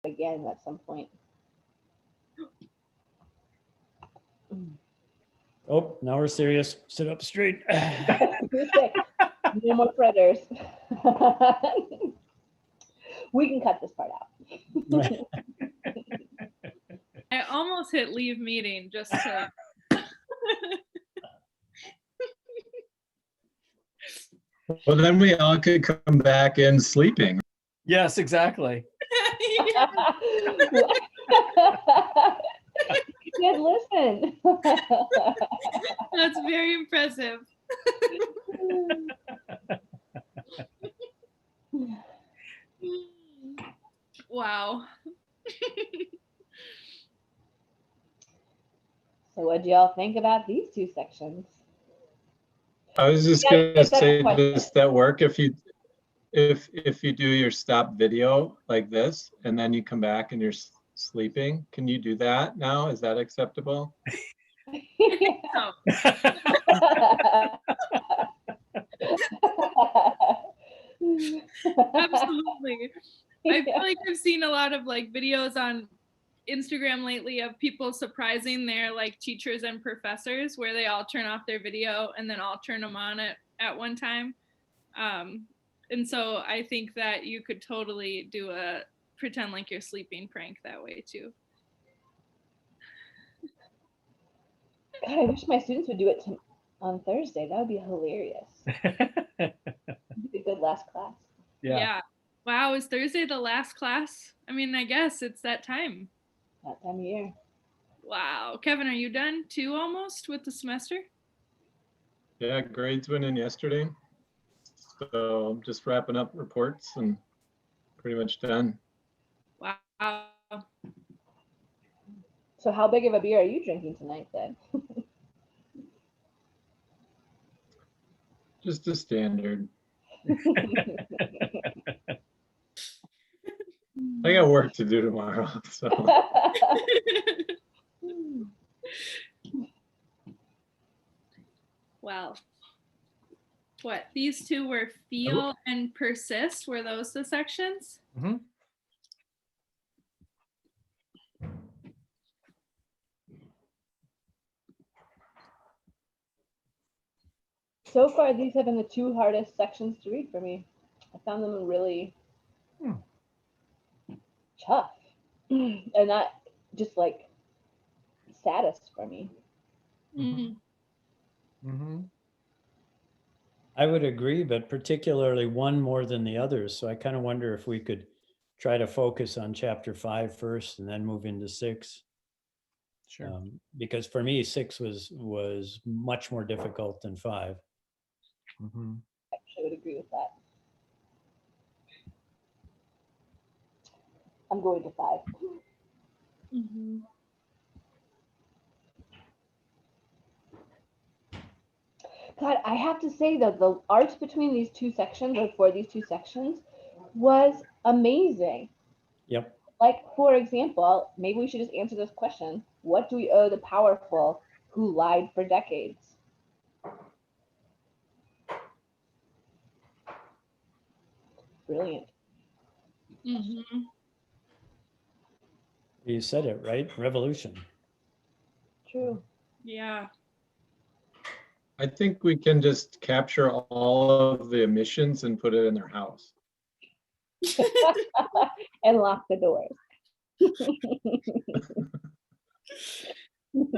again at some point. Oh, now we're serious. Sit up straight. Too sick. No more predators. We can cut this part out. I almost hit leave meeting just to. Well, then we all could come back in sleeping. Yes, exactly. Kid, listen. That's very impressive. Wow. So what do y'all think about these two sections? I was just Yeah, gonna that's a say, question. does that work if you do your stop video like this and then you come back and you're sleeping? Can you do that now? Is that acceptable? No. Absolutely. I feel like I've seen a lot of like videos on Instagram lately of people surprising their like teachers and professors where they all turn off their video and then all turn them on at one time. And so I think that you could totally do a pretend like you're sleeping prank that way too. God, I wish my students would do it on Thursday. That would be hilarious. It'd be a good last class. Yeah. Wow, is Thursday the last class? I mean, I guess it's that time. That time of year. Wow. Kevin, are you done too almost with the semester? Yeah, grades went in yesterday. So I'm just wrapping up reports and pretty much done. Wow. So how big of a beer are you drinking tonight then? Just a standard. I got work to do tomorrow. So Wow. What, these two were feel and persist? Were those the sections? Mhm. So far, these have been the two hardest sections to read for me. I found them really tough and not just like saddest for me. Mm-hmm. I would agree, but particularly one more than the others. So I kind of wonder if we could try to focus on chapter 5 first and then move into 6. Sure. Because for me, 6 was much more difficult than 5. Mm-hmm. I would agree with that. I'm going to 5. Mm-hmm. God, I have to say though, the art between these two sections, or for these two sections, was amazing. Yep. Like, for example, maybe we should just answer this question. What do we owe the powerful who lied for decades? Brilliant. Mm-hmm. You said it, right? Revolution. True. Yeah. I think we can just capture all of the emissions and put it in their house. And lock the doors.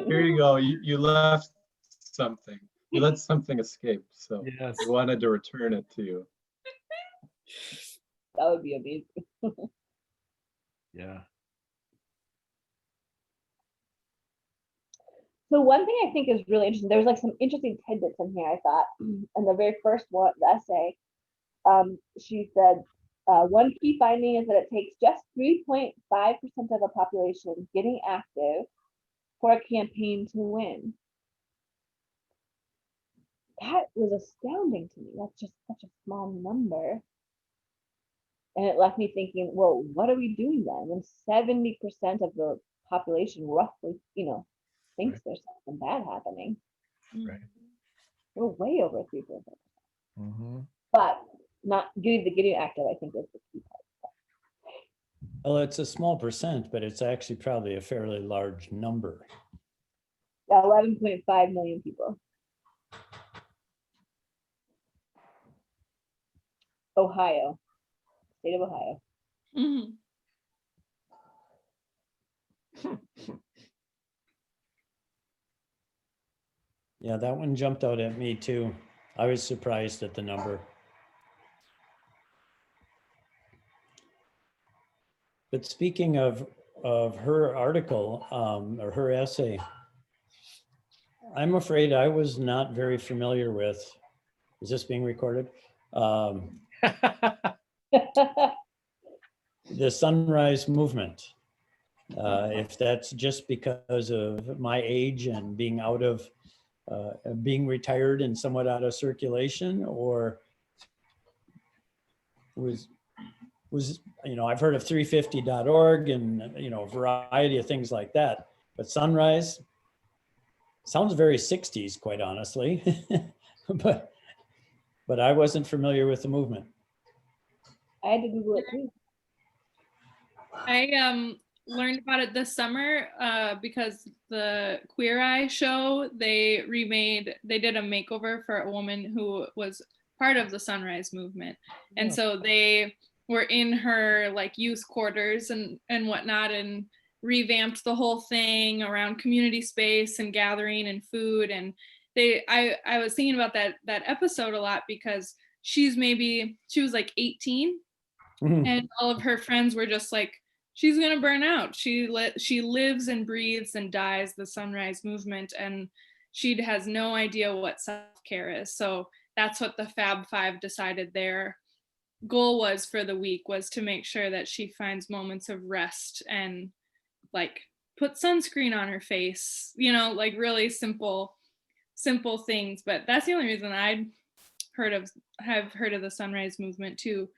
Here you go. You left something. You let something escape. So Yes. we wanted to return it to you. That would be amazing. Yeah. So one thing I think is really interesting, there's like some interesting tidbits in here, I thought. And the very first one, the essay, she said, one key finding is that it takes just 3.5% of a population getting active for a campaign to win. That was astounding to me. That's just such a small number. And it left me thinking, well, what are we doing then when 70% of the population roughly, thinks Right. there's something bad happening? Right. We're way over 3%. Mm-hmm. But not getting active, I think, is the key part. Well, it's a small percent, but it's actually probably a fairly large number. 11.5 million people. Ohio, state of Ohio. Mhm. Yeah, that one jumped out at me too. I was surprised at the number. But speaking of her article or her essay, I'm afraid I was not very familiar with, is this being recorded? The Sunrise Movement. If that's just because of my age and being out of, being retired and somewhat out of circulation, or was, I've heard of 350.org and, a variety of things like that, but Sunrise sounds very 60s, quite honestly, but I wasn't familiar with the movement. I had to Google it too. I learned about it this summer because the Queer Eye show, they did a makeover for a woman who was part of the Sunrise Movement. And so they were in her like youth quarters and whatnot, and revamped the whole thing around community space and gathering and food. And I was thinking about that episode a lot because she was like 18 and all of her friends were just like, she's gonna burn out. She lives and breathes and dies the Sunrise Movement, and she has no idea what self-care is. So that's what the Fab Five decided their goal was for the week, was to make sure that she finds moments of rest and like put sunscreen on her face, like really simple things. But that's the only reason have heard of the Sunrise Movement too.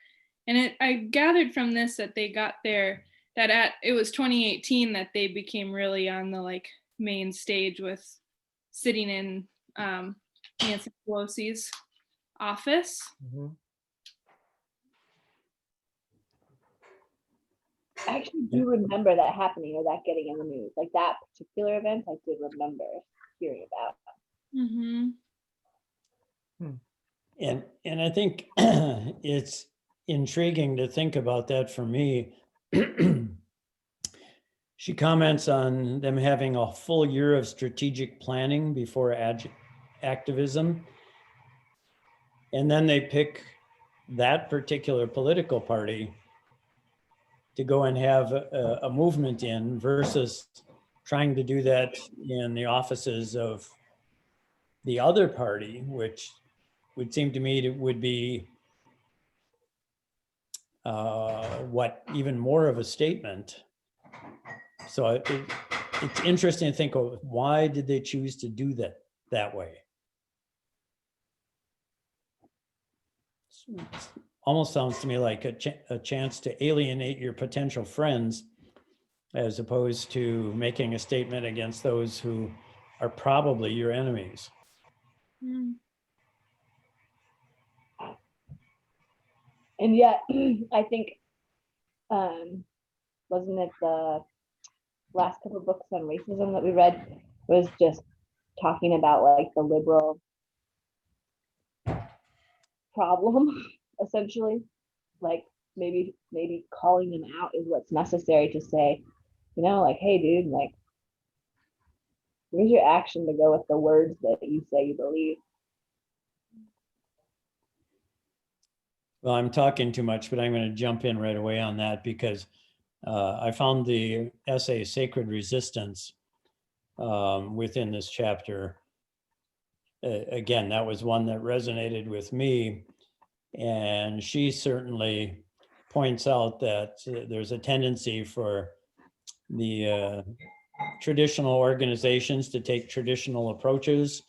And I gathered from this that they got there, it was 2018 that they became really on the like main stage with sitting in Nancy Pelosi's office. I actually do remember that happening, or that getting in the news. Like that particular event, I did remember hearing about. Mm-hmm. And I think it's intriguing to think about that for me. She comments on them having a full year of strategic planning before activism. And then they pick that particular political party to go and have a movement in, versus trying to do that in the offices of the other party, which would seem to me would be even more of a statement. So it's interesting to think of, why did they choose to do that way? It almost sounds to me like a chance to alienate your potential friends, as opposed to making a statement against those who are probably your enemies. And yet, I think, wasn't it the last couple of books on racism that we read was just talking about like the liberal problem, essentially, like maybe calling them out is what's necessary to say, like, hey dude, like where's your action to go with the words that you say you believe? Well, I'm talking too much, but I'm going to jump in right away on that, because I found the essay Sacred Resistance within this chapter. Again, that was one that resonated with me. And she certainly points out that there's a tendency for the traditional organizations to take traditional approaches,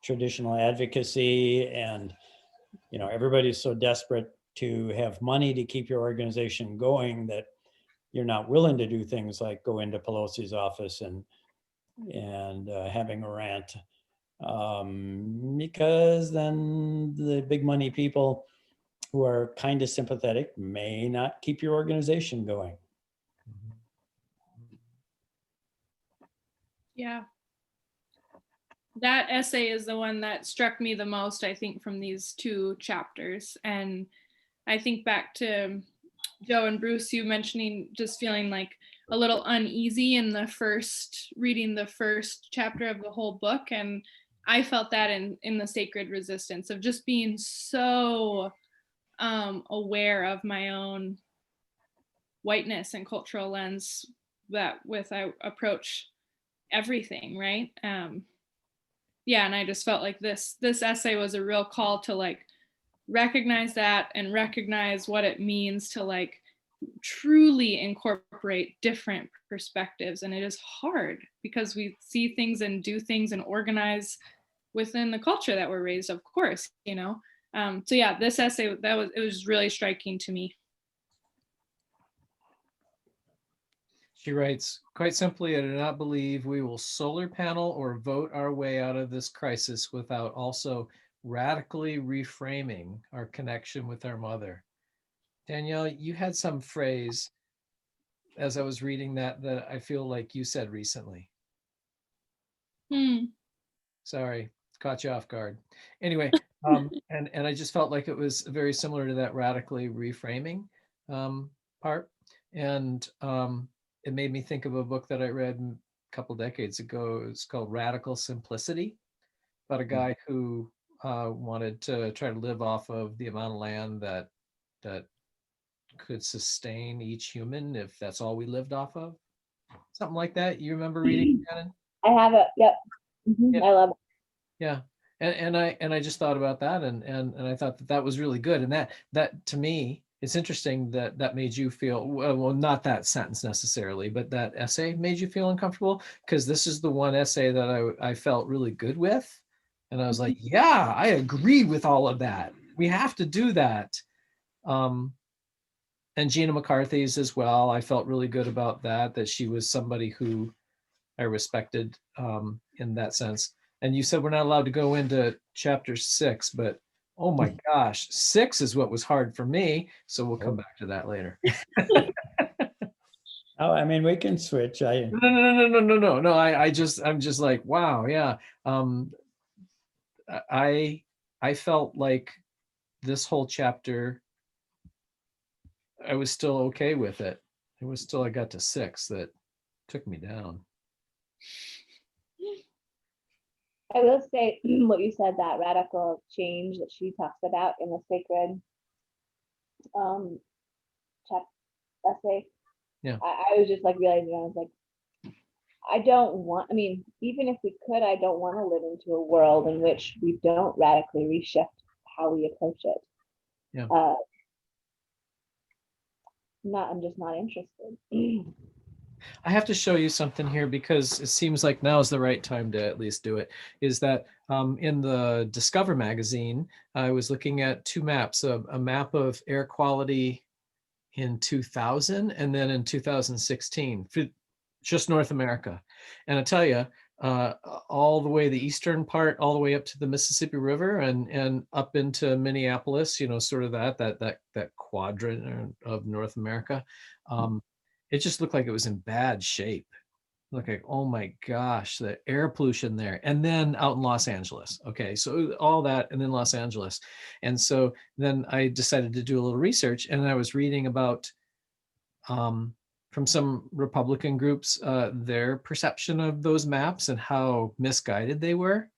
traditional advocacy, and everybody's so desperate to have money to keep your organization going that you're not willing to do things like go into Pelosi's office and having a rant, because then the big money people who are kind of sympathetic may not keep your organization going. Yeah. That essay is the one that struck me the most, I think, from these two chapters. And I think back to Joe and Bruce, you mentioning just feeling like a little uneasy in the first reading the first chapter of the whole book. And I felt that in the Sacred Resistance, of just being so aware of my own whiteness and cultural lens that with I approach everything, right? Yeah, and I just felt like this essay was a real call to like recognize that and recognize what it means to like truly incorporate different perspectives. And it is hard because we see things and do things and organize within the culture that we're raised, of course, you know. So yeah, this essay, it was really striking to me. She writes, quite simply, I do not believe we will solar panel or vote our way out of this crisis without also radically reframing our connection with our mother. Danielle, you had some phrase as I was reading that I feel like you said recently. Sorry, caught you off guard. Anyway, and I just felt like it was very similar to that radically reframing part. And it made me think of a book that I read a couple decades ago. It's called Radical Simplicity, about a guy who wanted to try to live off of the amount of land that could sustain each human if that's all we lived off of. Something like that. You remember reading, Shannon? I have it. Yep. Yeah. I love it. Yeah. And I just thought about that, and I thought that was really good. And that to me, it's interesting that made you feel, well, not that sentence necessarily, but that essay made you feel uncomfortable, because this is the one essay that I felt really good with. And I was like, yeah, I agree with all of that. We have to do that. And Gina McCarthy's as well. I felt really good about that she was somebody who I respected in that sense. And you said we're not allowed to go into chapter 6, but oh my gosh, 6 is what was hard for me. So we'll come back to that later. Oh, I mean, we can switch. No. I'm just like, wow, yeah. I felt like this whole chapter, I was still okay with it. It was still, I got to 6 that took me down. I will say what you said, that radical change that she talks about in the Sacred essay. Yeah. I was just like realizing, I was like, I don't want, I mean, even if we could, I don't want to live into a world in which we don't radically reshift how we approach it. Yeah. I'm just not interested. I have to show you something here, because it seems like now is the right time to at least do it. Is that in the Discover magazine, I was looking at 2 maps, a map of air quality in 2000 and then in 2016 for just North America. And I tell you, all the way the eastern part, all the way up to the Mississippi River and up into Minneapolis, you know, sort of that quadrant of North America. It just looked like it was in bad shape. Look like, oh my gosh, the air pollution there. And then out in Los Angeles. Okay, so all that, and then Los Angeles. And so then I decided to do a little research, and I was reading about from some Republican groups, their perception of those maps and how misguided they were.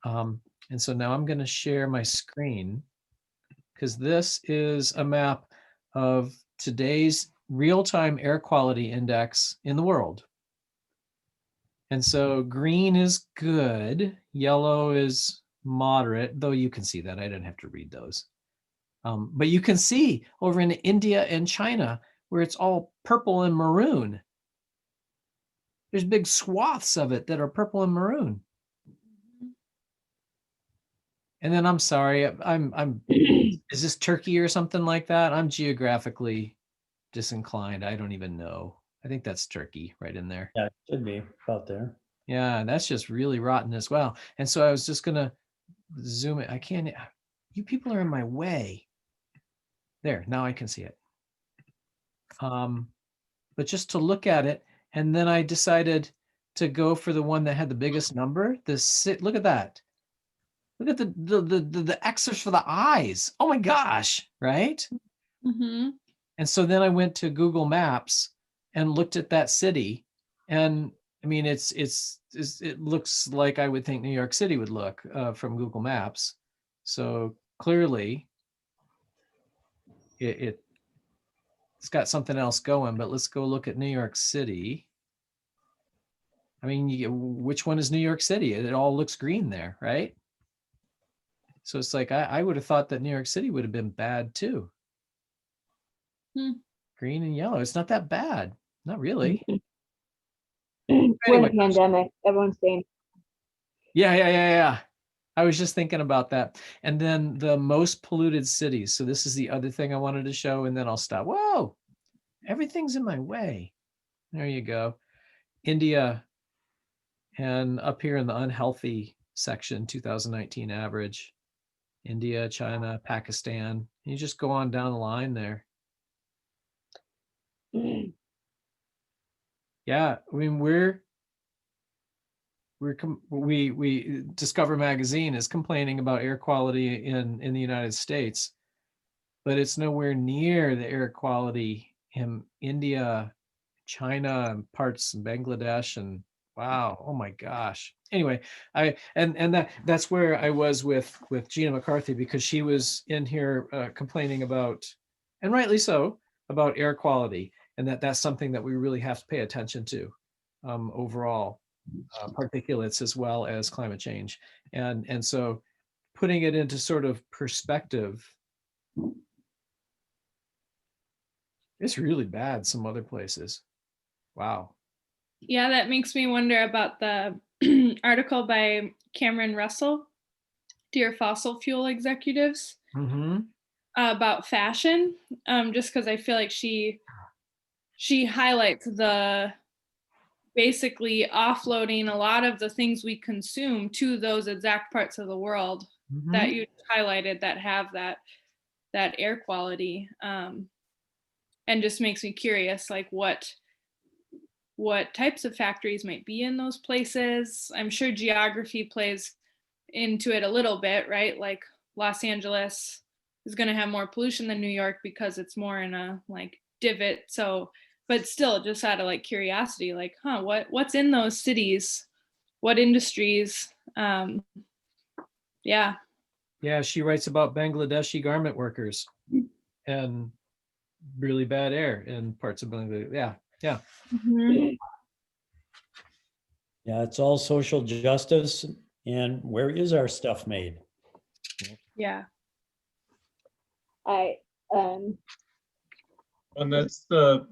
And so now I'm going to share my screen, because this is a map of today's real-time air quality index in the world. And so green is good, yellow is moderate, though you can see that. I didn't have to read those. But you can see over in India and China where it's all purple and maroon. There's big swaths of it that are purple and maroon. And then I'm sorry, I'm is this Turkey or something like that? I'm geographically disinclined. I don't even know. I think that's Turkey right in there. Yeah, it should be about there. Yeah, that's just really rotten as well. And so I was just gonna zoom it. I can't, you people are in my way. There, now I can see it. But just to look at it, and then I decided, to go for the one that had the biggest number. Look at that. Look at the X's for the eyes. Oh my gosh, right? Mm-hmm. And so then I went to Google Maps and looked at that city, and I mean, it looks like I would think New York City would look from Google Maps. So clearly, it's got something else going. But let's go look at New York City. I mean, which one is New York City? It all looks green there, right? So it's like I would have thought that New York City would have been bad too. Green and yellow. It's not that bad. Not really. We're in Anyway. a pandemic. Everyone's staying. Yeah. I was just thinking about that. And then the most polluted cities. So this is the other thing I wanted to show, and then I'll stop. Whoa, everything's in my way. There you go. India, and up here in the unhealthy section, 2019 average. India, China, Pakistan. You just go on down the line there. Yeah, I mean, we Discover Magazine is complaining about air quality in the United States, but it's nowhere near the air quality in India, China, and parts of Bangladesh, and wow, oh my gosh. Anyway, that's where I was with Gina McCarthy, because she was in here complaining about, and rightly so, about air quality, and that's something that we really have to pay attention to overall, particulates as well as climate change. And so putting it into sort of perspective, it's really bad some other places. Wow. Yeah, that makes me wonder about the article by Cameron Russell, Dear Fossil Fuel Executives, about fashion, just because I feel like she highlights the basically offloading a lot of the things we consume to those exact parts of the world that you highlighted that have that air quality, and just makes me curious, like what types of factories might be in those places. I'm sure geography plays into it a little bit, right? Like Los Angeles is going to have more pollution than New York because it's more in a like divot. So, but still, just out of like curiosity, like, what's in those cities? What industries? Yeah. Yeah, she writes about Bangladeshi garment workers and really bad air in parts of Bangladesh. Yeah. Yeah, it's all social justice. And where is our stuff made? Yeah. And that's the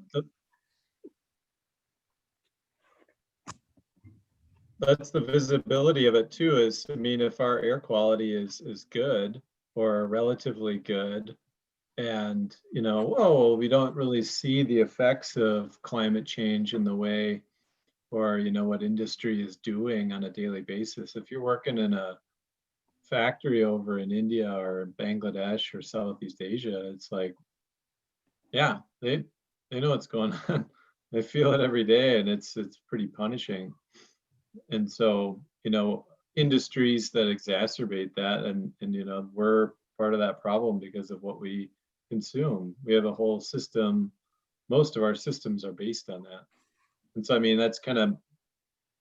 that's the visibility of it too. Is, I mean, if our air quality is good or relatively good, and we don't really see the effects of climate change in the way, or what industry is doing on a daily basis. If you're working in a factory over in India or Bangladesh or Southeast Asia, it's like, yeah, they know what's going on. They feel it every day, and it's pretty punishing. And so, industries that exacerbate that, and we're part of that problem because of what we consume. We have a whole system. Most of our systems are based on that. And so, I mean, that's kind of,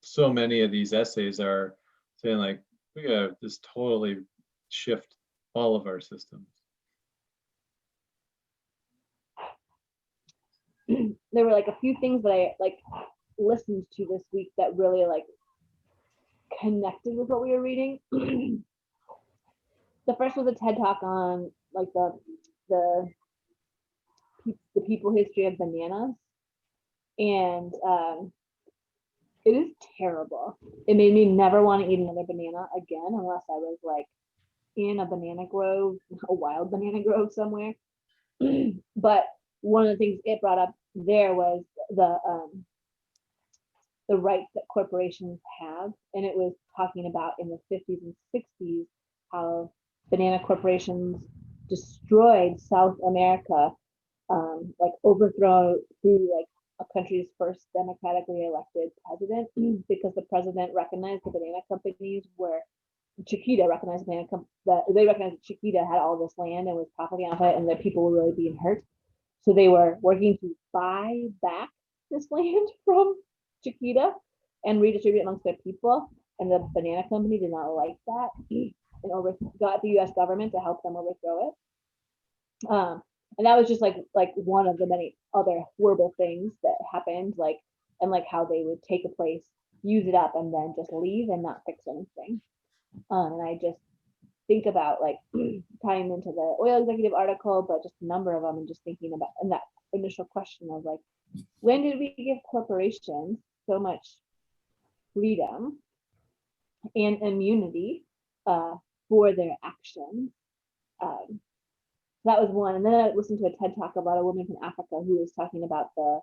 so many of these essays are saying like, we gotta just totally shift all of our systems. There were like a few things that I like listened to this week that really like connected with what we were reading. The first was a TED talk on like the people history of bananas, and it is terrible. It made me never want to eat another banana again unless I was like in a banana grove, a wild banana grove somewhere. But one of the things it brought up there was the rights that corporations have, and it was talking about in the 50s and 60s how banana corporations destroyed South America, like overthrow through like a country's first democratically elected president because the president recognized the banana companies were Chiquita recognized that they recognized that Chiquita had all this land and was profiting off it, and that people were really being hurt. So they were working to buy back this land from Chiquita and redistribute it amongst their people. And the banana company did not like that and got the U.S. government to help them overthrow it. And that was just like one of the many other horrible things that happened, and how they would take a place, use it up, and then just leave and not fix anything. And I just think about tying into the oil executive article, but just a number of them, and just thinking about and that initial question of when did we give corporations so much freedom and immunity for their actions? That was one. And then I listened to a TED talk about a woman from Africa who was talking about the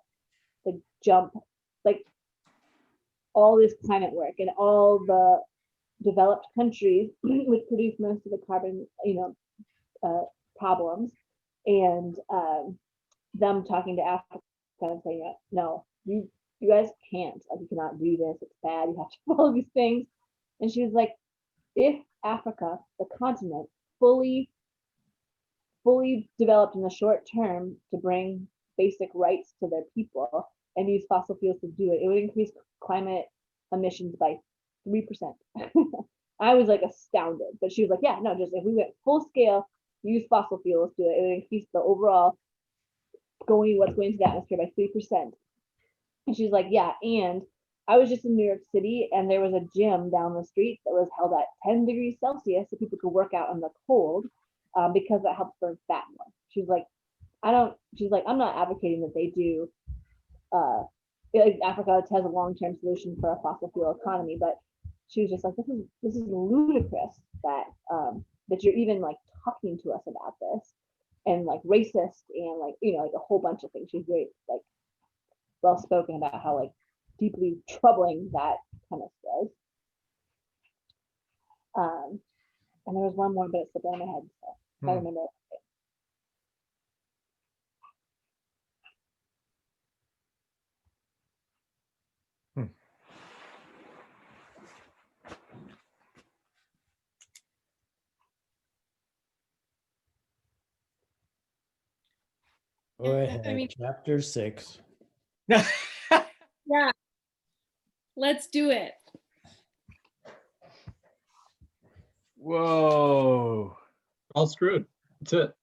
jump, all this climate work and all the developed countries which produce most of the carbon, problems, and them talking to Africa and saying, no, you guys can't, you cannot do this, it's bad, you have to follow these things. And she was like, if Africa, the continent, fully developed in the short term to bring basic rights to their people and use fossil fuels to do it, it would increase climate emissions by 3%. I was astounded, but she was like, yeah, no, just if we went full scale, use fossil fuels to it would increase the overall what's going into the atmosphere by 3%. And she's like, yeah, and I was just in New York City and there was a gym down the street that was held at 10 degrees Celsius so people could work out in the cold because that helps burn fat more. She's like, I'm not advocating that they do Africa has a long-term solution for a fossil fuel economy, but she was just like, this is ludicrous that that you're even talking to us about this, and racist, and a whole bunch of things. She's very well spoken about how deeply troubling that kind of was. And there was one more, but it slipped out of my head, so I remember it. Go ahead, I mean- chapter 6. Yeah. Let's do it. Whoa. All screwed. That's it.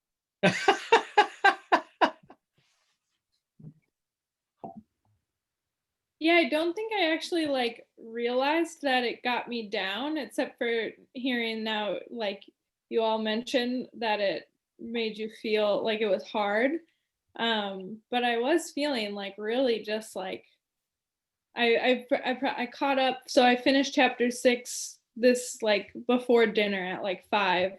Yeah, I don't think I actually realized that it got me down, except for hearing now you all mentioned that it made you feel like it was hard. But I was feeling really just I caught up. So I finished chapter 6 this before dinner at 5,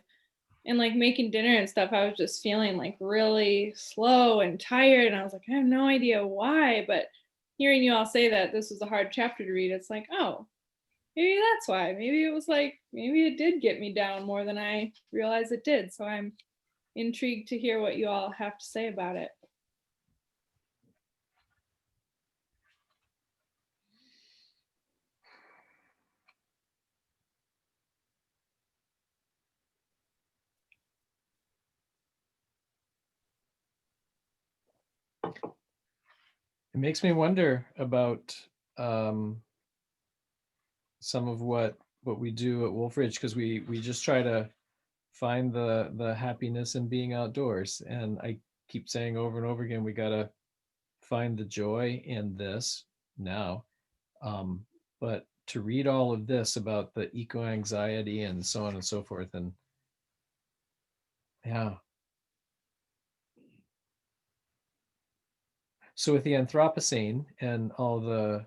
and making dinner and stuff. I was just feeling really slow and tired, and I was I have no idea why, but hearing you all say that this was a hard chapter to read, it's oh, maybe that's why. Maybe it was maybe it did get me down more than I realized it did. So I'm intrigued to hear what you all have to say about it. It makes me wonder about some of what we do at Wolfridge, because we just try to find the happiness in being outdoors, and I keep saying over and over again, we got to find the joy in this now. But to read all of this about the eco anxiety and so on and so forth, and yeah. So with the Anthropocene and all the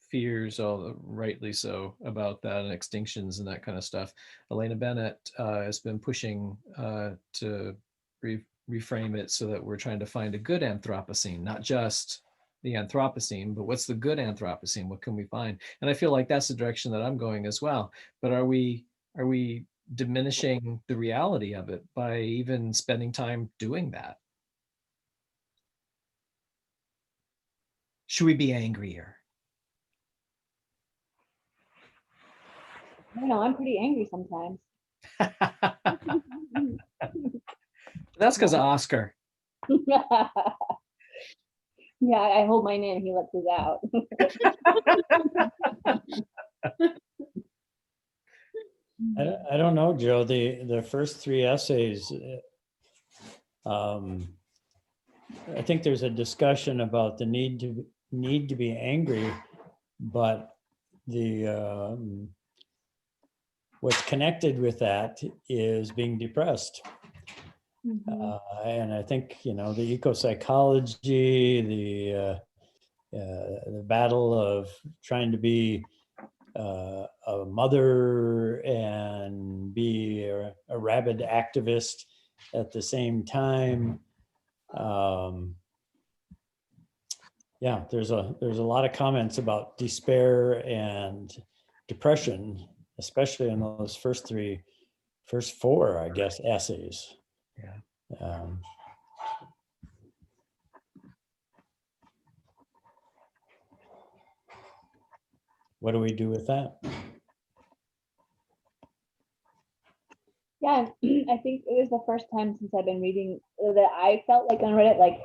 fears, all rightly so, about that and extinctions and that kind of stuff, Elena Bennett has been pushing to reframe it so that we're trying to find a good Anthropocene, not just the Anthropocene, but what's the good Anthropocene? What can we find? And I feel like that's the direction that I'm going as well. But are we diminishing the reality of it by even spending time doing that? Should we be angrier? I don't know, I'm pretty angry sometimes. That's because of Oscar. Yeah, I hold mine in, he lets his out. I don't know, Joe, the first three essays, I think there's a discussion about the need to be angry, but the what's connected with that is being depressed. Mhm. And I think, the eco-psychology, the battle of trying to be a mother and be a rabid activist at the same time. Yeah, there's a lot of comments about despair and depression, especially in those first four, I guess, essays. Yeah. What do we do with that? Yeah, I think it was the first time since I've been reading that I felt like on Reddit, like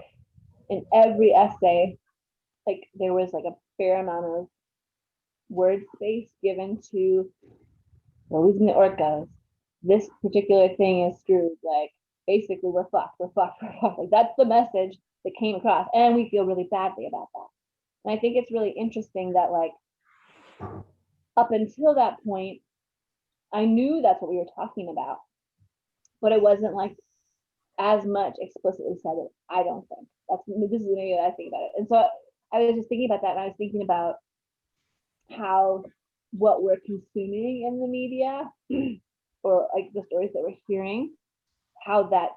in every essay, like there was like a fair amount of word space given to we're losing the orcas. This particular thing is screwed. Like basically we're fucked, we're fucked, we're fucked. Like that's the message that came across. And we feel really badly about that. And I think it's really interesting that like up until that point, I knew that's what we were talking about, but it wasn't like as much explicitly said it. I don't think this is the way that I think about it. And so I was just thinking about that, and I was thinking about how what we're consuming in the media or like the stories that we're hearing, how that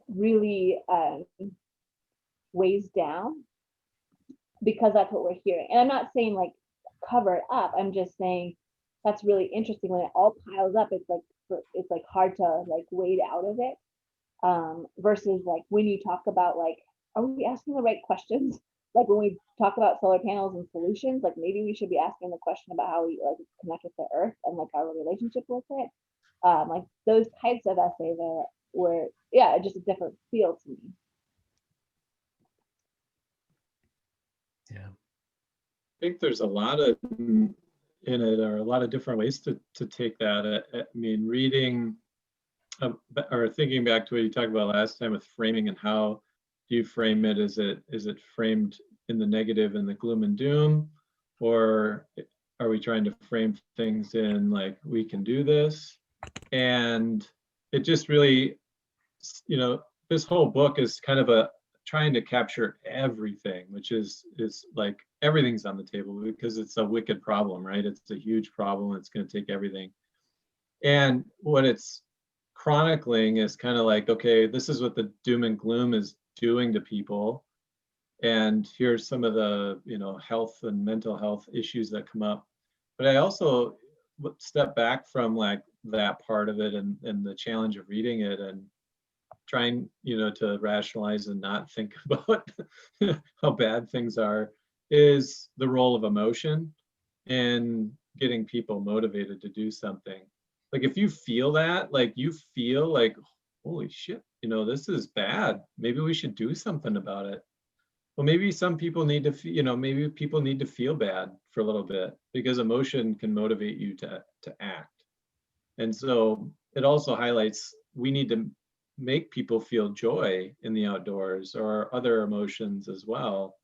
really weighs down because that's what we're hearing. And I'm not saying like cover it up. I'm just saying that's really interesting when it all piles up. It's like hard to like wade out of it. Versus like when you talk about like, are we asking the right questions? Like when we talk about solar panels and solutions, like maybe we should be asking the question about how we like connect with the earth and like our relationship with it. Like those types of essays were yeah, just a different feel to me. Yeah. I think there's a lot of in it, or a lot of different ways to take that. I mean, reading or thinking back to what you talked about last time with framing and how do you frame it? Is it framed in the negative and the gloom and doom, or are we trying to frame things in like we can do this? And it just really, this whole book is kind of a trying to capture everything, which is like everything's on the table because it's a wicked problem, right? It's a huge problem. It's going to take everything. And what it's chronicling is kind of like, okay, this is what the doom and gloom is doing to people. And here's some of the, health and mental health issues that come up. But I also step back from like that part of it and the challenge of reading it and trying, to rationalize and not think about how bad things are, is the role of emotion in getting people motivated to do something. Like if you feel that, like you feel like, holy shit, this is bad. Maybe we should do something about it. Well, maybe some people need to, maybe people need to feel bad for a little bit because emotion can motivate you to act. And so it also highlights we need to make people feel joy in the outdoors or other emotions as well,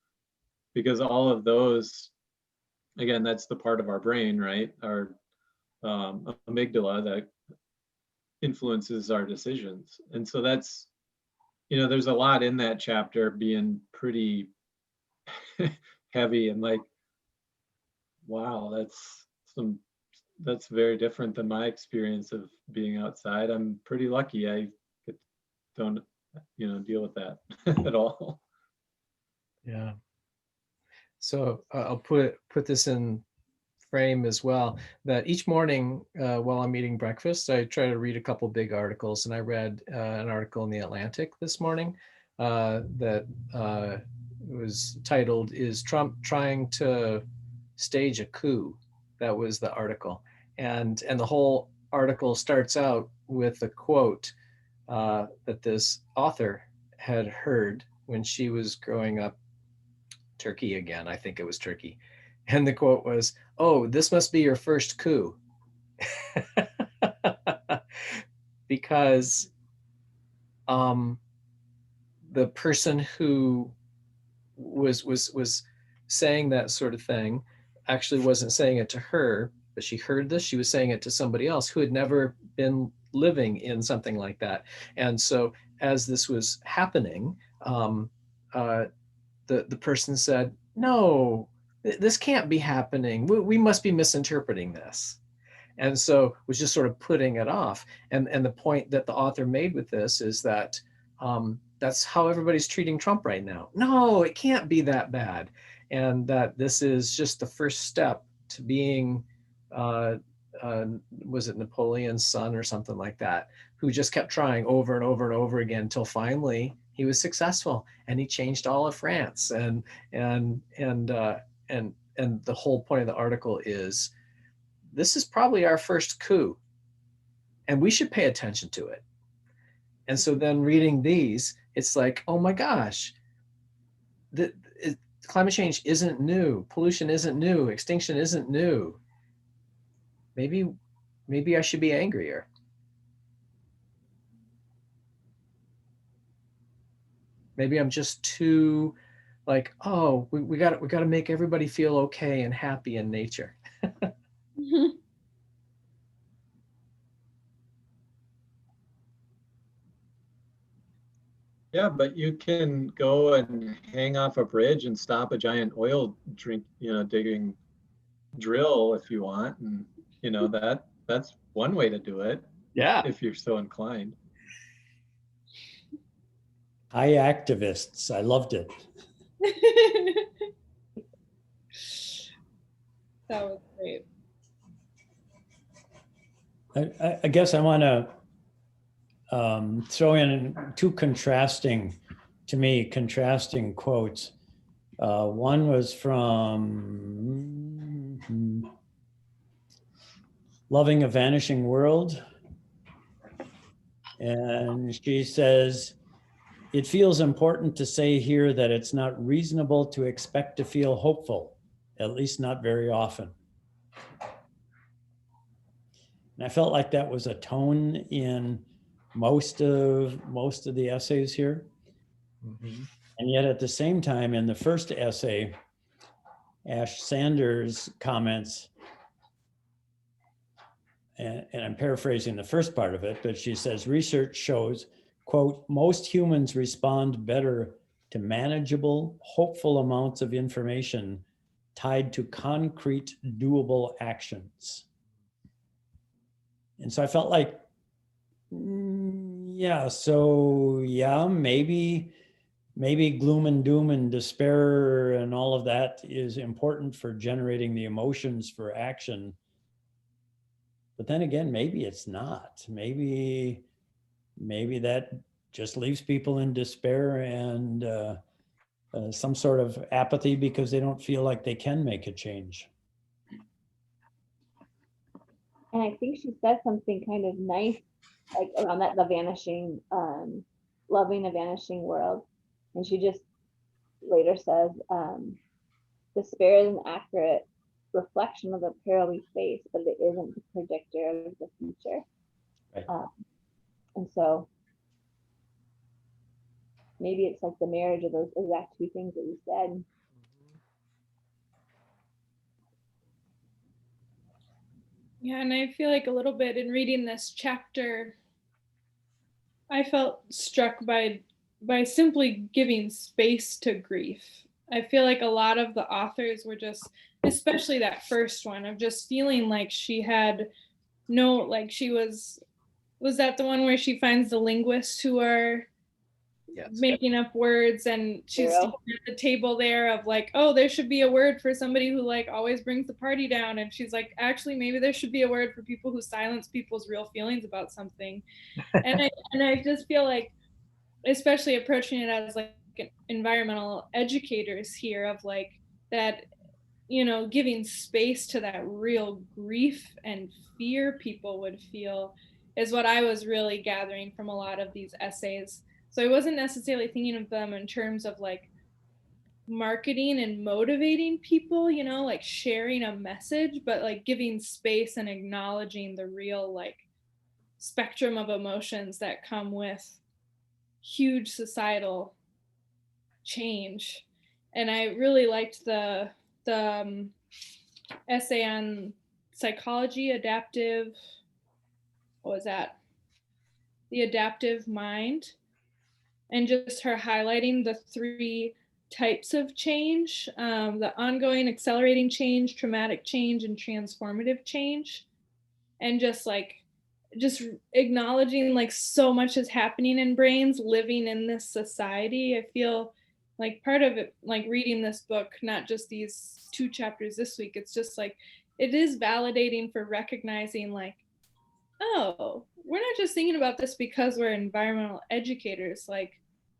because all of those, again, that's the part of our brain, right? Our amygdala that influences our decisions. And so that's, there's a lot in that chapter being pretty heavy and like, wow, that's very different than my experience of being outside. I'm pretty lucky. I don't, deal with that at all. Yeah. So I'll put this in frame as well, that each morning while I'm eating breakfast, I try to read a couple big articles, and I read an article in the Atlantic this morning that was titled, "Is Trump Trying to Stage a Coup?" That was the article. And the whole article starts out with a quote that this author had heard when she was growing up, Turkey again, I think it was Turkey. And the quote was, "Oh, this must be your first coup." Because the person who was saying that sort of thing actually wasn't saying it to her, but she heard this. She was saying it to somebody else who had never been living in something like that. And so as this was happening, the person said, "No, this can't be happening. We must be misinterpreting this." And so was just sort of putting it off. And the point that the author made with this is that that's how everybody's treating Trump right now. No, it can't be that bad. And that this is just the first step to being, was it Napoleon's son or something like that, who just kept trying over and over and over again until finally he was successful and he changed all of France. And the whole point of the article is, this is probably our first coup and we should pay attention to it. And so then reading these, it's like, oh my gosh, climate change isn't new. Pollution isn't new. Extinction isn't new. Maybe I should be angrier. Maybe I'm just too like, oh, we got to make everybody feel okay and happy in nature. Yeah, but you can go and hang off a bridge and stop a giant oil digging drill if you want. And that's one way to do it. Yeah. If you're so inclined. High activists. I loved it. That was great. I guess I want to throw in two contrasting quotes. One was from Loving a Vanishing World. And she says, "It feels important to say here that it's not reasonable to expect to feel hopeful, at least not very often." And I felt like that was a tone in most of the essays here. Mm-hmm. And yet at the same time, in the first essay, Ash Sanders comments, and I'm paraphrasing the first part of it, but she says, "Research shows, quote, most humans respond better to manageable, hopeful amounts of information tied to concrete, doable actions." And so I felt like, maybe gloom and doom and despair and all of that is important for generating the emotions for action. But then again, maybe it's not. Maybe that just leaves people in despair and some sort of apathy because they don't feel like they can make a change. And I think she said something kind of nice, like around that, the vanishing, loving a vanishing world. And she just later says, despair is an accurate reflection of the peril we face, but it isn't the predictor of the future. Right. And so maybe it's like the marriage of those exact two things that you said. Yeah, and I feel like a little bit in reading this chapter, I felt struck by simply giving space to grief. I feel like a lot of the authors were just, especially that first one, of just feeling like she had no, like she was that the one where she finds the linguists who are making up words, and she's at the table there of like, oh, there should be a word for somebody who like always brings the party down, and she's like, actually maybe there should be a word for people who silence people's real feelings about something. And I just feel like especially approaching it as like environmental educators here, of like that, you know, giving space to that real grief and fear people would feel is what I was really gathering from a lot of these essays. So I wasn't necessarily thinking of them in terms of like marketing and motivating people, you know, like sharing a message, but like giving space and acknowledging the real like spectrum of emotions that come with huge societal change. And I really liked the essay on psychology, adaptive, what was that? The adaptive mind, and just her highlighting the three types of change, the ongoing accelerating change, traumatic change, and transformative change. And just acknowledging like so much is happening in brains living in this society. I feel like part of it, like reading this book, not just these 2 chapters this week, it's just like it is validating for recognizing like, oh, we're not just thinking about this because we're environmental educators. Like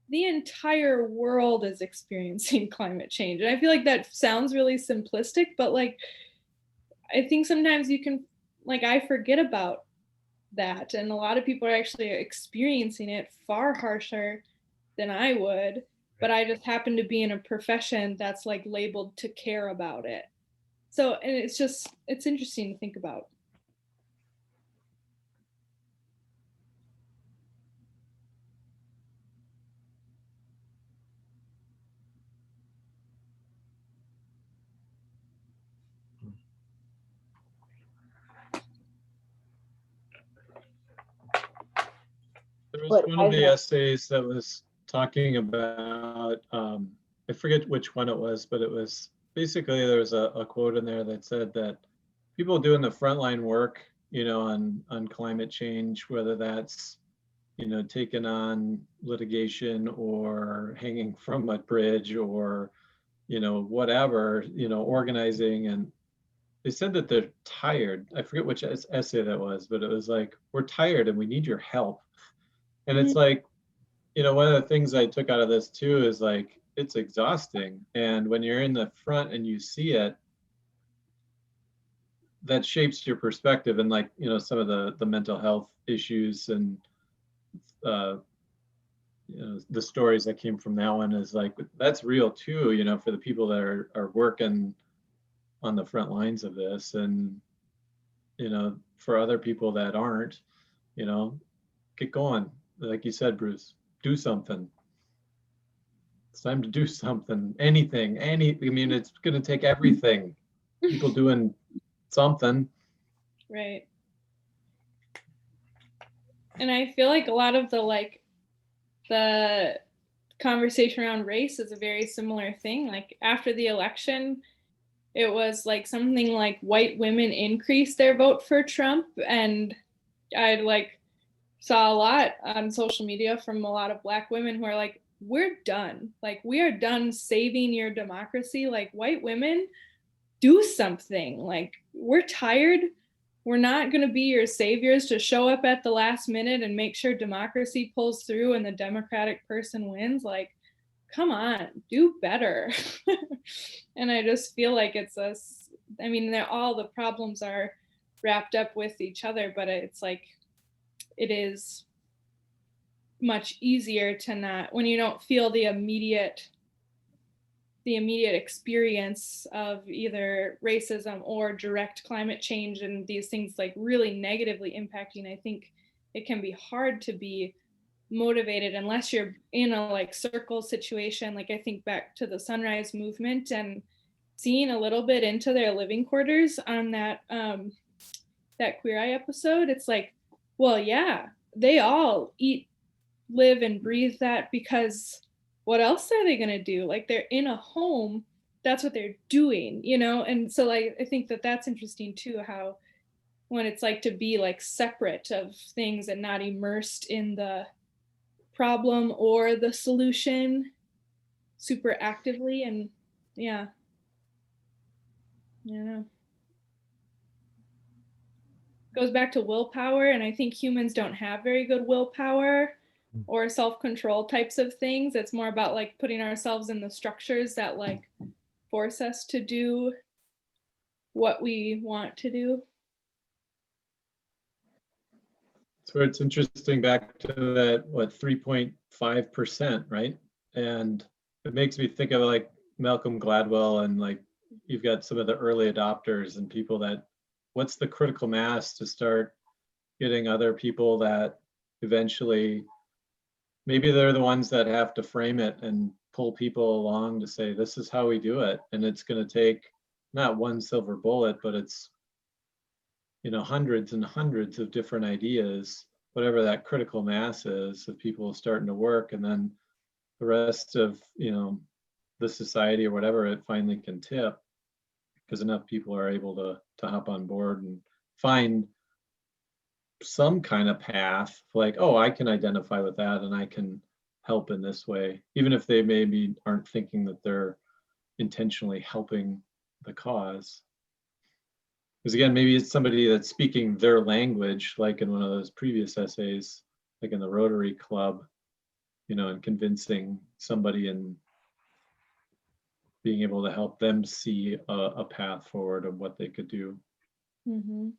the entire world is experiencing climate change. And I feel like that sounds really simplistic, but like I think sometimes you can, like, I forget about that. And a lot of people are actually experiencing it far harsher than I would. But I just happen to be in a profession that's like labeled to care about it. So, and it's just, it's interesting to think about. There was But one of the essays that was talking about, I forget which one it was, but it was basically there was a quote in there that said that people doing the frontline work, you know, on climate change, whether that's, you know, taking on litigation or hanging from a bridge or, you know, whatever, you know, organizing, and they said that they're tired. I forget which essay that was, but it was like, we're tired and we need your help. And it's like, you know, one of the things I took out of this too is like, it's exhausting. And when you're in the front and you see it, that shapes your perspective. And like, you know, some of the mental health issues and, uh, you know, the stories that came from that one is like, that's real too, you know, for the people that are working on the front lines of this. And, you know, for other people that aren't, you know, get going. Like you said, Bruce, do something. It's time to do something. Anything, I mean, it's going to take everything. People doing something. Right. And I feel like a lot of the conversation around race is a very similar thing. Like after the election, it was like something like white women increased their vote for Trump. And I like saw a lot on social media from a lot of Black women who are like, we're done. Like, we are done saving your democracy. Like, white women, do something. Like, we're tired. We're not going to be your saviors to show up at the last minute and make sure democracy pulls through and the Democratic person wins. Like, come on, do better. And I just feel like it's us. I mean, all the problems are wrapped up with each other, but it's like, it is much easier to not, when you don't feel the immediate experience of either racism or direct climate change and these things like really negatively impacting. I think it can be hard to be motivated unless you're in a like circle situation. Like I think back to the Sunrise Movement and seeing a little bit into their living quarters on that Queer Eye episode. It's like, well, yeah, they all eat, live, and breathe that, because what else are they going to do? Like they're in a home, that's what they're doing, you know? And so like I think that that's interesting too, how when it's like to be like separate of things and not immersed in the problem or the solution super actively. And yeah, you know, goes back to willpower, and I think humans don't have very good willpower. or self-control types of things. It's more about like putting ourselves in the structures that like force us to do what we want to do. So it's interesting back to that, what, 3.5%, right? And it makes me think of like Malcolm Gladwell, and like you've got some of the early adopters and people that, what's the critical mass to start getting other people that eventually, maybe they're the ones that have to frame it and pull people along to say, this is how we do it. And it's going to take not one silver bullet, but it's, hundreds and hundreds of different ideas, whatever that critical mass is, of people starting to work. And then the rest of, the society or whatever, it finally can tip because enough people are able to hop on board and find some kind of path, like, oh, I can identify with that and I can help in this way, even if they maybe aren't thinking that they're intentionally helping the cause. Because again, maybe it's somebody that's speaking their language, like in one of those previous essays, like in the Rotary Club, and convincing somebody and being able to help them see a path forward of what they could do. Mm-hmm.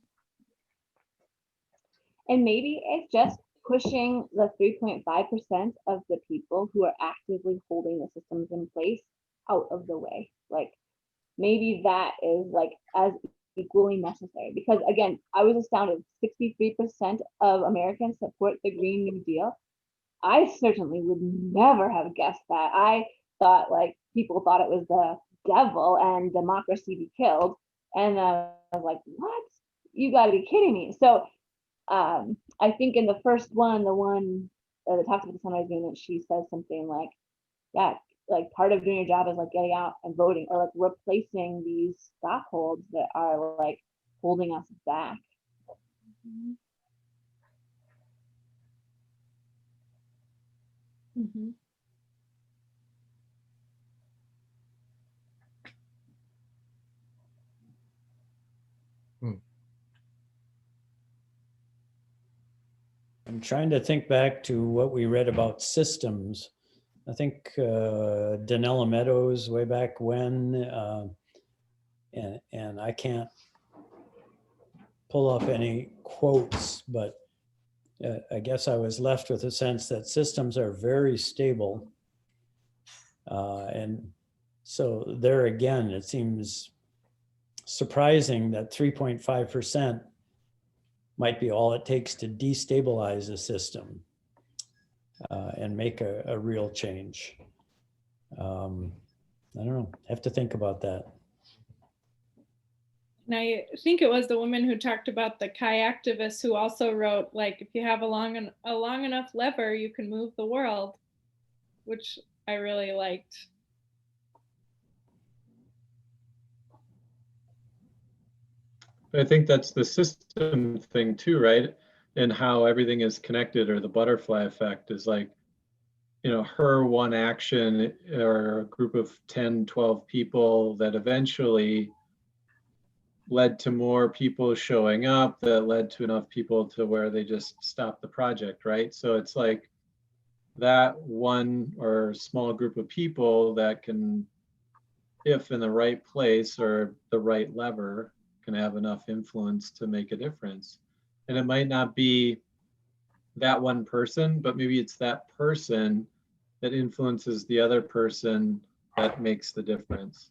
And maybe it's just pushing the 3.5% of the people who are actively holding the systems in place out of the way. Like maybe that is like as equally necessary, because again, I was astounded, 63% of Americans support the Green New Deal. I certainly would never have guessed that. I thought like people thought it was the devil and democracy be killed. And I was like, what? You got to be kidding me. So I think in the first one, the one that talks about the Sunrise Agreement, she says something like, yeah, like part of doing your job is like getting out and voting, or like replacing these stockholds that are like holding us back. Mm-hmm. Mm-hmm. I'm trying to think back to what we read about systems. I think Donella Meadows way back when, and I can't pull up any quotes, but I guess I was left with a sense that systems are very stable. And so there again, it seems surprising that 3.5% might be all it takes to destabilize a system and make a real change. I don't know, have to think about that. And I think it was the woman who talked about the kayaktivist who also wrote, like, if you have a long enough lever, you can move the world, which I really liked. I think that's the system thing too, right? And how everything is connected, or the butterfly effect is like, her one action or a group of 10, 12 people that eventually led to more people showing up, that led to enough people to where they just stopped the project, right? So it's like that one or small group of people that can, if in the right place or the right lever, can have enough influence to make a difference. And it might not be that one person, but maybe it's that person that influences the other person that makes the difference.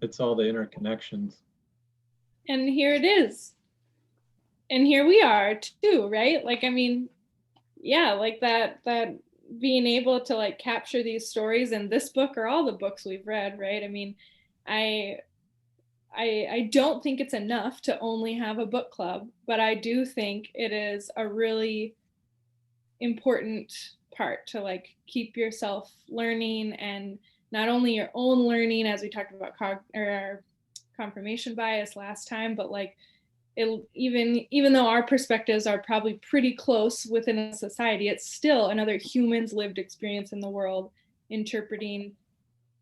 It's all the interconnections. And here it is. And here we are too, right? Like, I mean, yeah, like that being able to like capture these stories in this book or all the books we've read, right? I mean, I don't think it's enough to only have a book club, but I do think it is a really important part to like keep yourself learning, and not only your own learning, as we talked about our confirmation bias last time, but like it, even though our perspectives are probably pretty close within a society, it's still another human's lived experience in the world, interpreting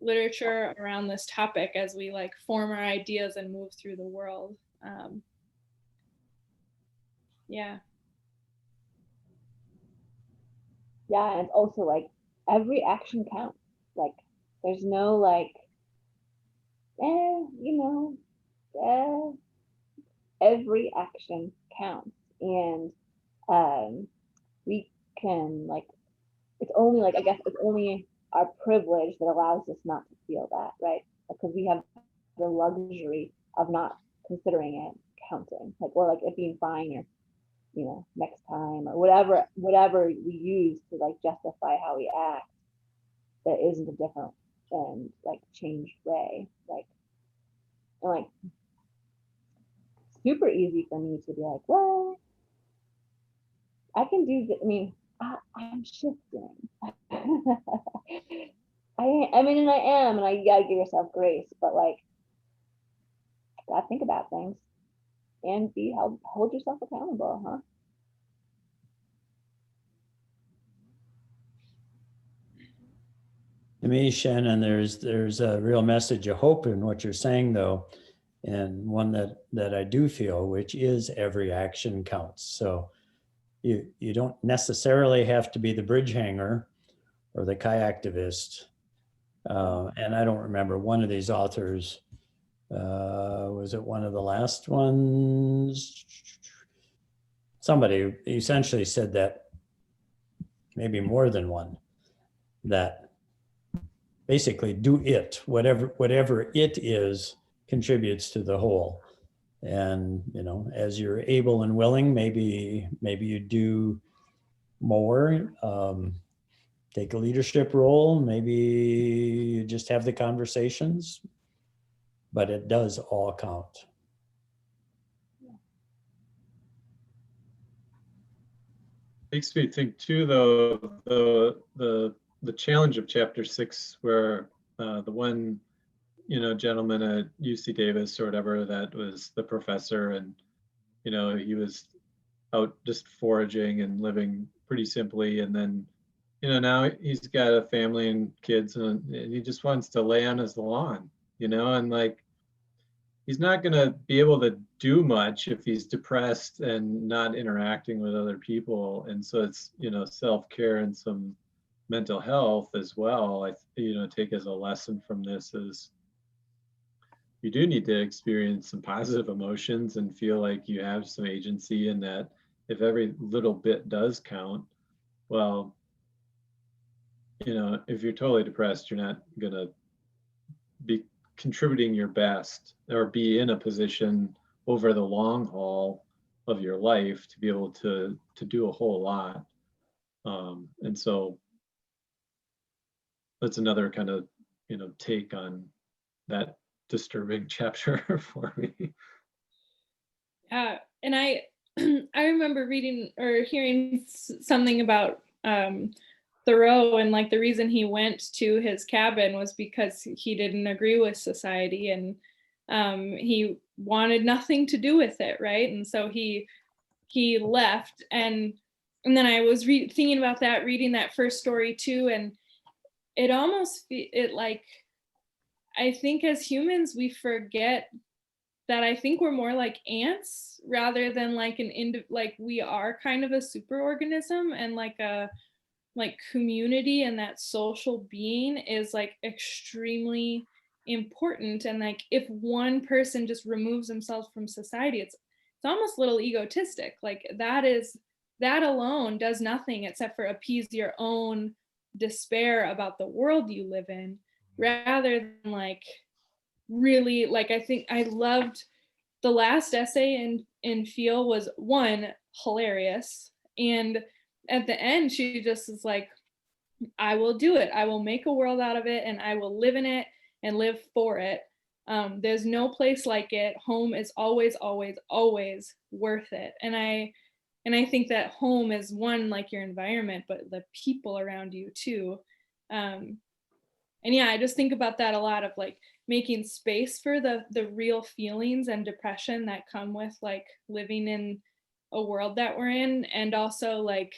literature around this topic as we like form our ideas and move through the world. Yeah. Yeah, and it's also like every action counts. Like there's no like, you know, every action counts. And we can like, it's only like, I guess it's only our privilege that allows us not to feel that, right? Because we have the luxury of not considering it counting, like, or like it being fine, or next time, or whatever we use to like justify how we act, that isn't a different and like changed way. Like, and like super easy for me to be like, well, I can do I mean, I'm shifting. I mean, and I am, and you gotta give yourself grace, but like, gotta think about things and hold yourself accountable, huh? To me, Shannon, there's a real message of hope in what you're saying, though, and one that I do feel, which is every action counts. So you don't necessarily have to be the bridge hanger or the kayaktivist. And I don't remember, one of these authors, was it one of the last ones? Somebody essentially said that, maybe more than one, that basically do it, whatever it is contributes to the whole. And as you're able and willing, maybe you do more, take a leadership role, maybe you just have the conversations, but it does all count. Makes me think too, though, the challenge of chapter 6, where the one gentleman at UC Davis or whatever, that was the professor, and he was out just foraging and living pretty simply, and then now he's got a family and kids, and he just wants to lay on his lawn, and like, he's not going to be able to do much if he's depressed and not interacting with other people. And so it's self-care and some mental health as well. I take as a lesson from this is, you do need to experience some positive emotions and feel like you have some agency in that. If every little bit does count, well, if you're totally depressed, you're not going to be contributing your best or be in a position over the long haul of your life to be able to do a whole lot. And so that's another kind of take on that disturbing chapter for me. And I I remember reading or hearing something about Thoreau, and like the reason he went to his cabin was because he didn't agree with society, and he wanted nothing to do with it, right? And so he left, and then I was thinking about that, reading that first story too, and it almost it like, I think as humans we forget that I think we're more like ants rather than like like we are kind of a super organism, and like a community, and that social being is like extremely important. And like if one person just removes themselves from society, it's almost a little egotistic. Like that alone does nothing except for appease your own despair about the world you live in, rather than like really, like, I think I loved the last essay in Feel was one, hilarious, and at the end she just is like, I will do it, I will make a world out of it, and I will live in it and live for it. There's no place like it. Home is always worth it. And I think that home is one, like your environment, but the people around you too. And yeah, I just think about that a lot, of like making space for the real feelings and depression that come with like living in a world that we're in, and also like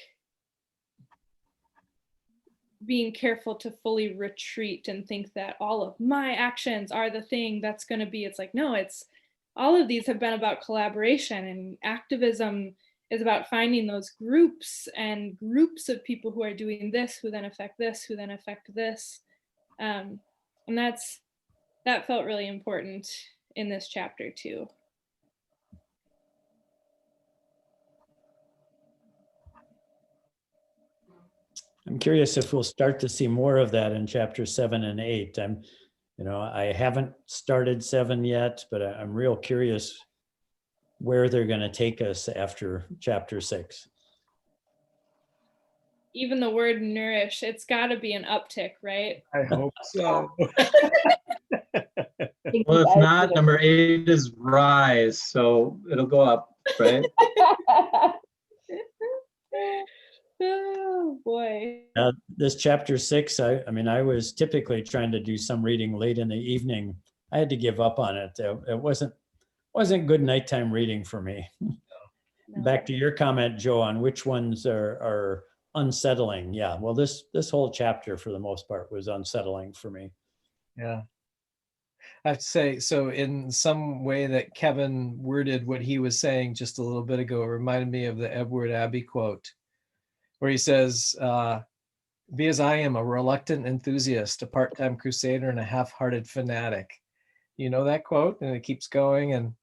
being careful to fully retreat and think that all of my actions are the thing that's going to be. It's like, no, it's all of these have been about collaboration and activism, is about finding those groups and groups of people who are doing this, who then affect this, who then affect this. And that felt really important in this chapter too. I'm curious if we'll start to see more of that in chapter 7 and 8. I haven't started 7 yet, but I'm real curious where they're going to take us after chapter 6. Even the word nourish, it's got to be an uptick, right? I hope so. Well, if not, number 8 is rise, so it'll go up, right? Oh boy. This chapter 6, I was typically trying to do some reading late in the evening. I had to give up on it. It wasn't good nighttime reading for me. No. Back to your comment, Joe, on which ones are unsettling. Yeah, well, this whole chapter for the most part was unsettling for me. Yeah. I have to say, so in some way that Kevin worded what he was saying just a little bit ago, it reminded me of the Edward Abbey quote, where he says, be as I am, a reluctant enthusiast, a part-time crusader, and a half-hearted fanatic. You know that quote? And it keeps going,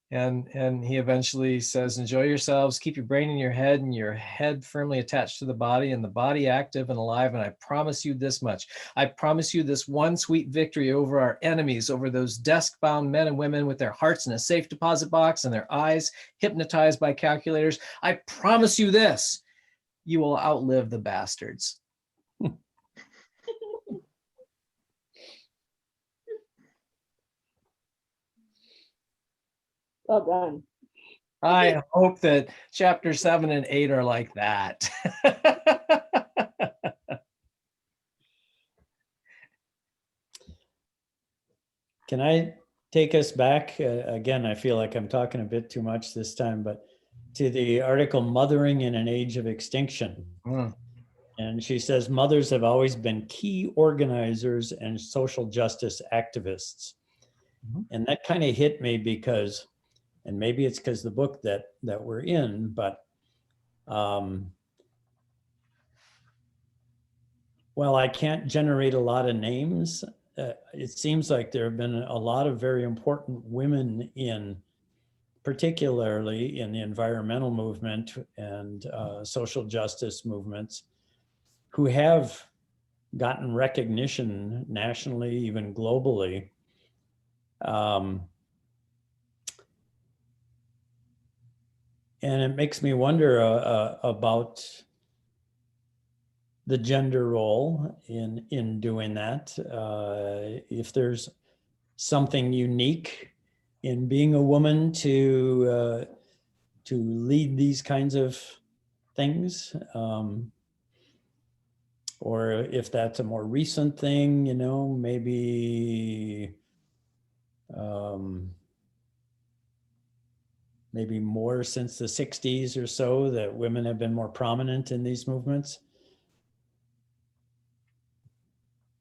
and he eventually says, enjoy yourselves, keep your brain in your head and your head firmly attached to the body and the body active and alive. And I promise you this much. I promise you this one sweet victory over our enemies, over those desk-bound men and women with their hearts in a safe deposit box and their eyes hypnotized by calculators. I promise you this, you will outlive the bastards. Well done. I hope that chapter 7 and 8 are like that. Can I take us back? Again, I feel like I'm talking a bit too much this time, but to the article, Mothering in an Age of Extinction. And she says, mothers have always been key organizers and social justice activists. And that kind of hit me because, and maybe it's because the book that we're in, but while I can't generate a lot of names, it seems like there have been a lot of very important women particularly in the environmental movement and social justice movements, who have gotten recognition nationally, even globally. And it makes me wonder about the gender role in doing that. If there's something unique in being a woman to lead these kinds of things, or if that's a more recent thing, maybe more since the 60s or so that women have been more prominent in these movements.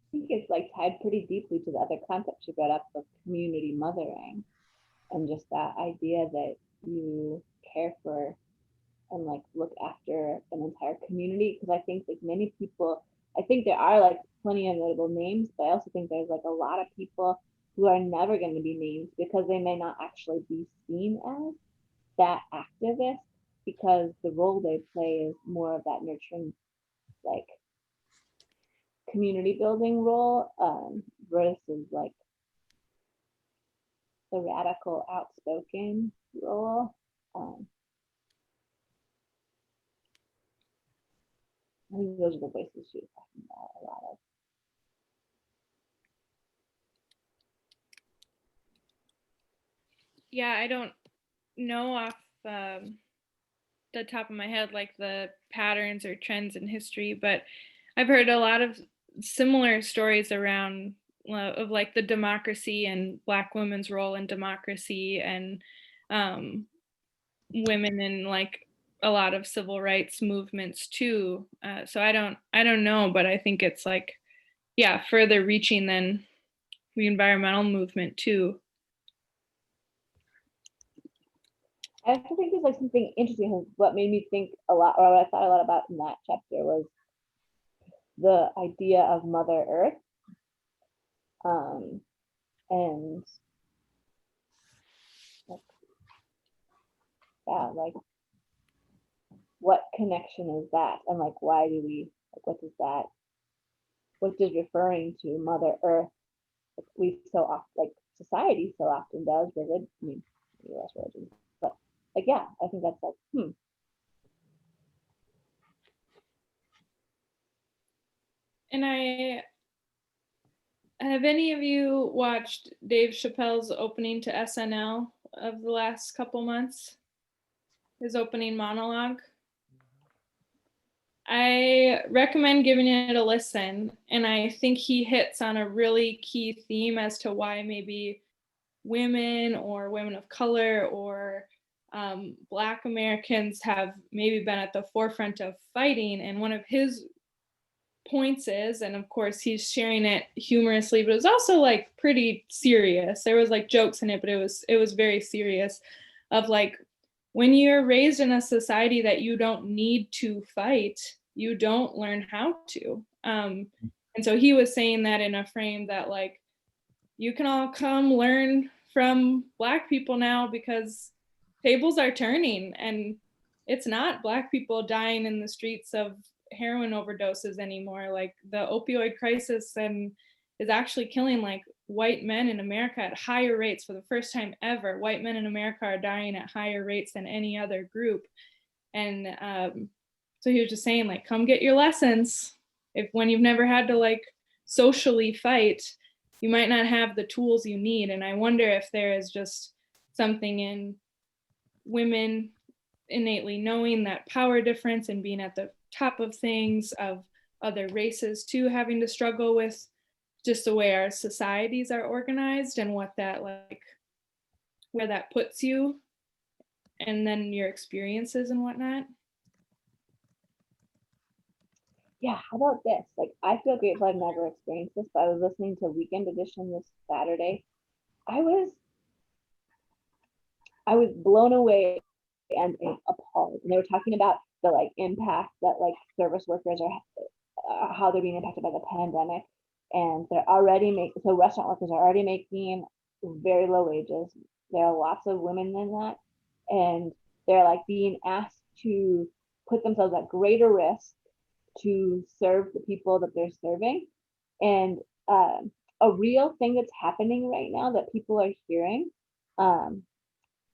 I think it's like tied pretty deeply to the other concept you brought up of community mothering, and just that idea that you care for and like look after an entire community. Because I think like many people, I think there are like plenty of notable names, but I also think there's like a lot of people who are never going to be named because they may not actually be seen as that activist, because the role they play is more of that nurturing, like community building role, versus like the radical outspoken role. I think those are the voices she was talking about a lot of. Yeah, I don't know off the top of my head like the patterns or trends in history, but I've heard a lot of similar stories around of like the democracy and Black women's role in democracy, and women in like a lot of civil rights movements too. So I don't know, but I think it's like, yeah, further reaching than the environmental movement too. I also think there's like something interesting. What made me think a lot, or what I thought a lot about in that chapter was the idea of Mother Earth. And like, yeah, like what connection is that? And like, why do we, like, what does that, what does referring to Mother Earth, like we so often, like society so often does, religion, I mean, US religion, but like, yeah, I think that's like, And have any of you watched Dave Chappelle's opening to SNL of the last couple months? His opening monologue? I recommend giving it a listen. And I think he hits on a really key theme as to why maybe women or women of color or Black Americans have maybe been at the forefront of fighting. And one of his points is, and of course he's sharing it humorously, but it was also like pretty serious. There was like jokes in it, but it was very serious, of like, when you're raised in a society that you don't need to fight, you don't learn how to. And so he was saying that in a frame that like, you can all come learn from Black people now, because tables are turning, and it's not Black people dying in the streets of heroin overdoses anymore. Like the opioid crisis and is actually killing like white men in America at higher rates. For the first time ever, white men in America are dying at higher rates than any other group. And so he was just saying like, come get your lessons. If when you've never had to like socially fight, you might not have the tools you need. And I wonder if there is just something in women innately knowing that power difference and being at the top of things, of other races too having to struggle with just the way our societies are organized and what that like, where that puts you, and then your experiences and whatnot. yeah, how about this? Like, I feel grateful I've never experienced this, but I was listening to Weekend Edition this Saturday. I was blown away and appalled. And they were talking about the like impact that like service workers are, how they're being impacted by the pandemic, and they're already making, so restaurant workers are already making very low wages. There are lots of women in that, and they're like being asked to put themselves at greater risk to serve the people that they're serving. And a real thing that's happening right now that people are hearing um,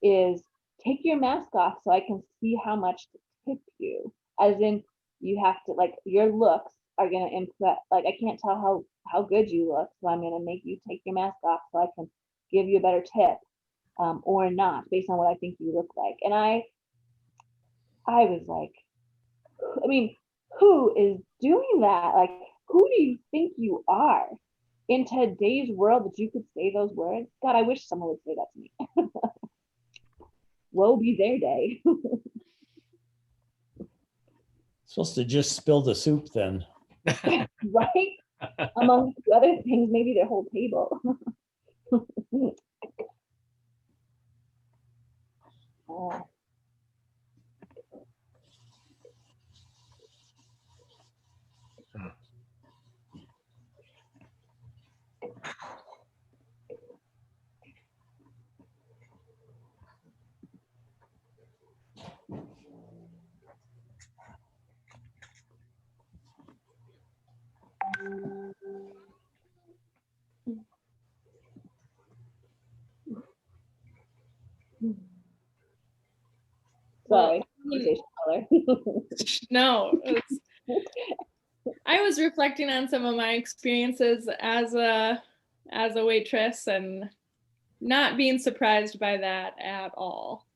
is take your mask off so I can see how much to tip you. As in, you have to, like, your looks are gonna input, like, I can't tell how good you look, so I'm gonna make you take your mask off so I can give you a better tip, or not, based on what I think you look like. And I was like, I mean, who is doing that? Like, who do you think you are in today's world that you could say those words? God, I wish someone would say that to me. Woe be their day. Supposed to just spill the soup then. Right? Among other things, maybe their whole table. Sorry, No, I was reflecting on some of my experiences as a waitress and not being surprised by that at all.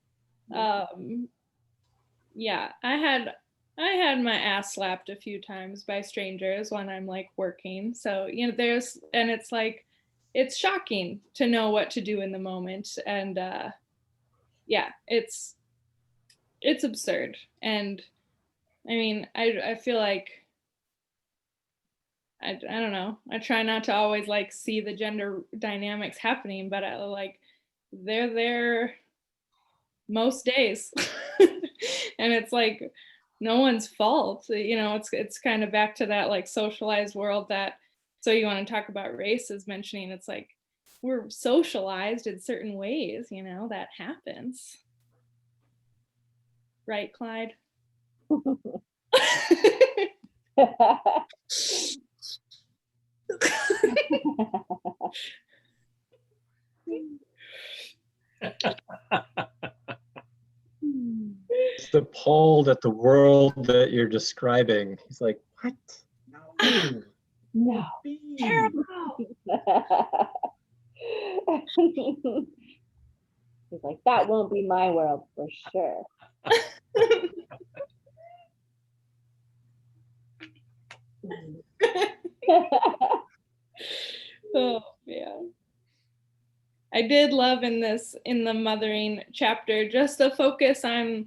Yeah, I had my ass slapped a few times by strangers when I'm like working. So, you know, and it's like, it's shocking to know what to do in the moment. And yeah, it's absurd. And I mean, I feel like, I don't know. I try not to always like see the gender dynamics happening, but I like they're there most days. And it's like no one's fault. You know, it's kind of back to that like socialized world that, so you want to talk about race is mentioning, it's like we're socialized in certain ways, you know, that happens. Right, Clyde? It's appalled at the world that you're describing. He's like, what? No. No. Be. He's like, that won't be my world for sure. Oh man. I did love in the mothering chapter, just the focus on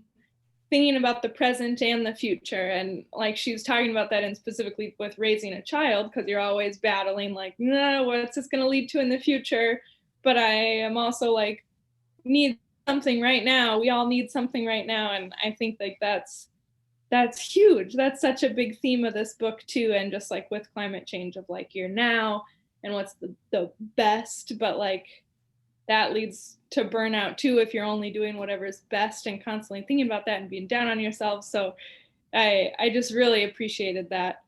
thinking about the present and the future. And like she was talking about that, and specifically with raising a child, because you're always battling like, no, what's this going to lead to in the future? But I am also like, need something right now. We all need something right now. And I think like that's huge. That's such a big theme of this book too. And just like with climate change of like your now and what's the best, but like that leads to burnout too if you're only doing whatever's best and constantly thinking about that and being down on yourself. So I just really appreciated that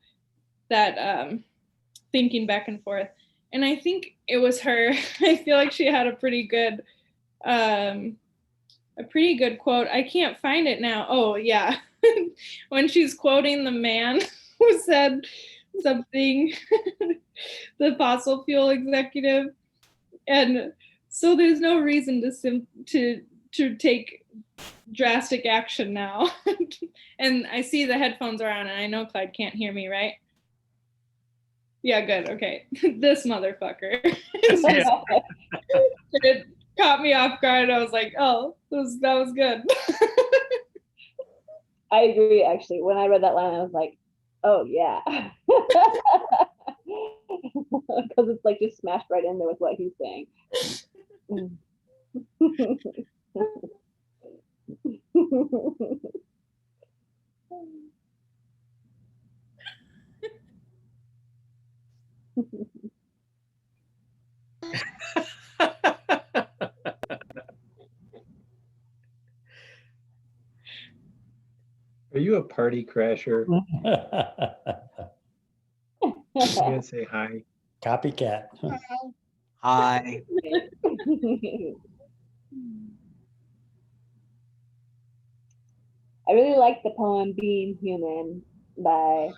thinking back and forth. And I think it was her, I feel like she had a pretty good quote. I can't find it now. Oh yeah. When she's quoting the man who said something, the fossil fuel executive, and so there's no reason to take drastic action now. And I see the headphones are on, and I know Clyde can't hear me, right? Yeah, good. Okay. This motherfucker. It caught me off guard. I was like, oh, that was good. I agree, actually. When I read that line, I was like, oh yeah. Because it's like just smashed right in there with what he's saying. Are you a party crasher? You gonna say hi? Copycat. Hi. I really like the poem Being Human by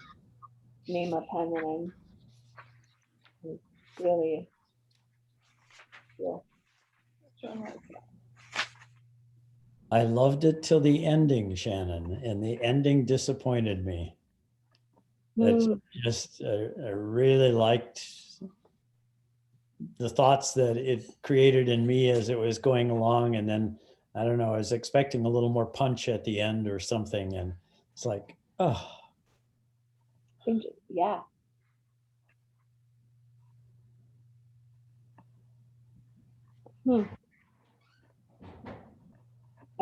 Nema Penman. It's really cool. I loved it till the ending, Shannon, and the ending disappointed me. It's just, I really liked the thoughts that it created in me as it was going along. And then, I don't know, I was expecting a little more punch at the end or something. And it's like, oh. Yeah. I'm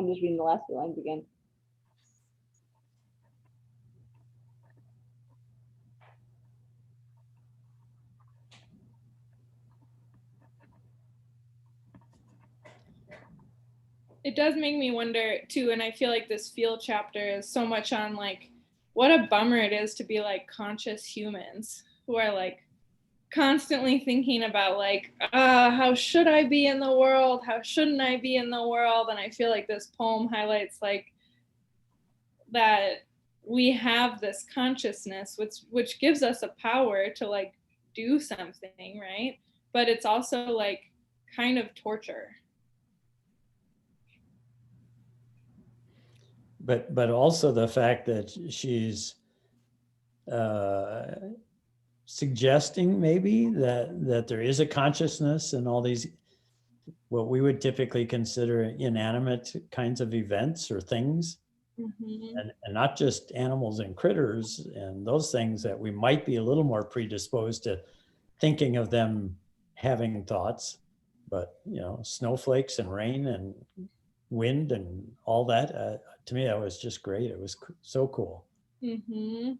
just reading the last few lines again. It does make me wonder too, and I feel like this field chapter is so much on like what a bummer it is to be like conscious humans who are like constantly thinking about like how should I be in the world, how shouldn't I be in the world. And I feel like this poem highlights like that we have this consciousness which gives us a power to like do something, right? But it's also like kind of torture. But also the fact that she's suggesting maybe that there is a consciousness in all these, what we would typically consider inanimate kinds of events or things, and not just animals and critters and those things that we might be a little more predisposed to thinking of them having thoughts, but you know, snowflakes and rain and wind and all that. To me, that was just great. It was so cool. Mm-hmm.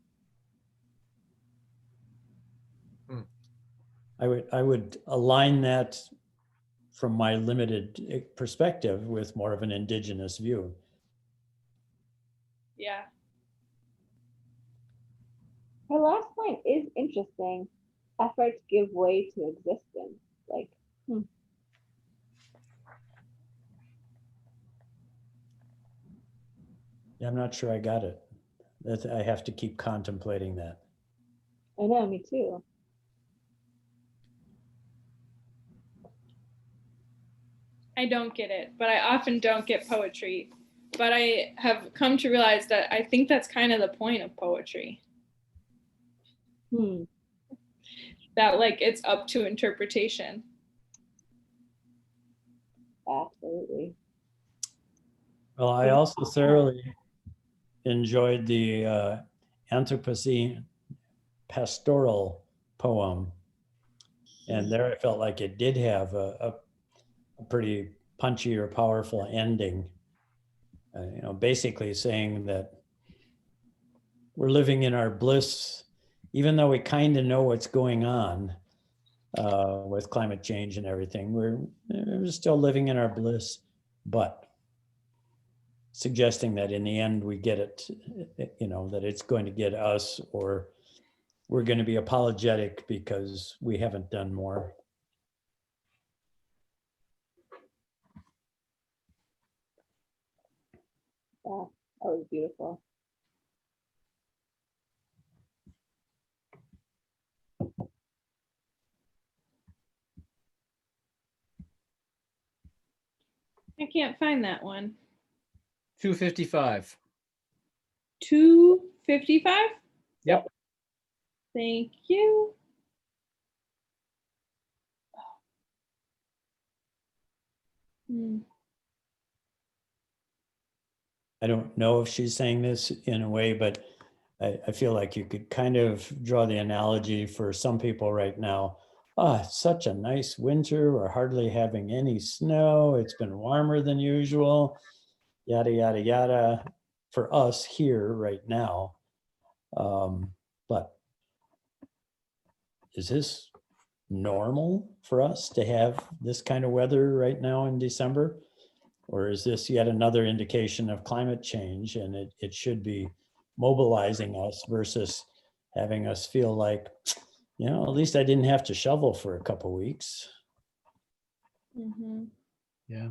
I would align that from my limited perspective with more of an indigenous view. Yeah. Her last point is interesting. Efforts give way to existence. Like, I'm not sure I got it. I have to keep contemplating that. I know, me too. I don't get it, but I often don't get poetry. But I have come to realize that I think that's kind of the point of poetry. That like it's up to interpretation. Absolutely. Well, I also thoroughly enjoyed the Anthropocene pastoral poem. And there I felt like it did have a pretty punchy or powerful ending. Basically saying that we're living in our bliss, even though we kind of know what's going on with climate change and everything. We're still living in our bliss, but suggesting that in the end we get it, that it's going to get us, or we're going to be apologetic because we haven't done more. Yeah, that was beautiful. I can't find that one. 255. 255? Yep. Thank you. I don't know if she's saying this in a way, but I feel like you could kind of draw the analogy for some people right now. It's such a nice winter. We're hardly having any snow. It's been warmer than usual, yada, yada, yada, for us here right now. But is this normal for us to have this kind of weather right now in December? Or is this yet another indication of climate change, and it should be mobilizing us versus having us feel like, at least I didn't have to shovel for a couple weeks. Yeah.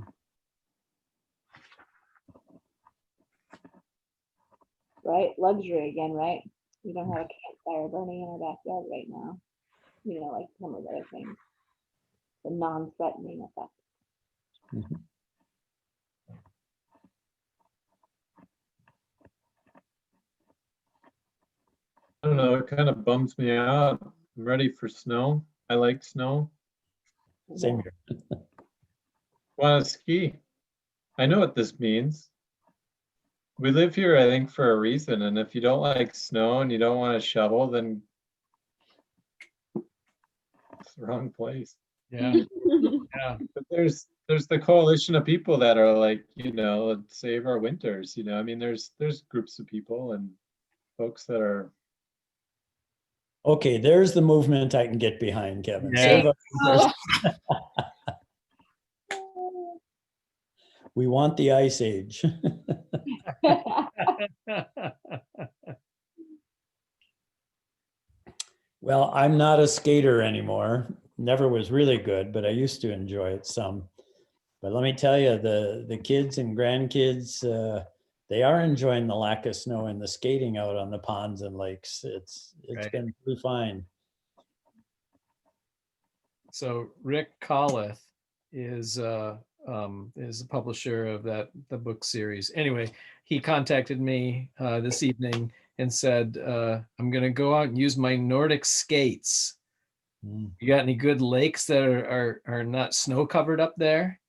Right? Luxury again, right? We don't have a campfire burning in our backyard right now. Like some of the other things. The non-threatening effect. Mhm. I don't know, it kind of bums me out. I'm ready for snow. I like snow. Same here. Want to ski. I know what this means. We live here, I think, for a reason. And if you don't like snow and you don't want to shovel, then it's the wrong place. Yeah. Yeah. But there's the coalition of people that are like, let's save our winters. I mean, there's groups of people and folks that are. Okay, there's the movement I can get behind, Kevin. Yeah. Save us. We want the ice age. Well, I'm not a skater anymore. Never was really good, but I used to enjoy it some. But let me tell you, the kids and grandkids, they are enjoying the lack of snow and the skating out on the ponds and lakes. It's Right. been pretty fine. So Rick Colleth is the publisher of the book series. Anyway, he contacted me this evening and said, I'm going to go out and use my Nordic skates. You got any good lakes that are not snow covered up there?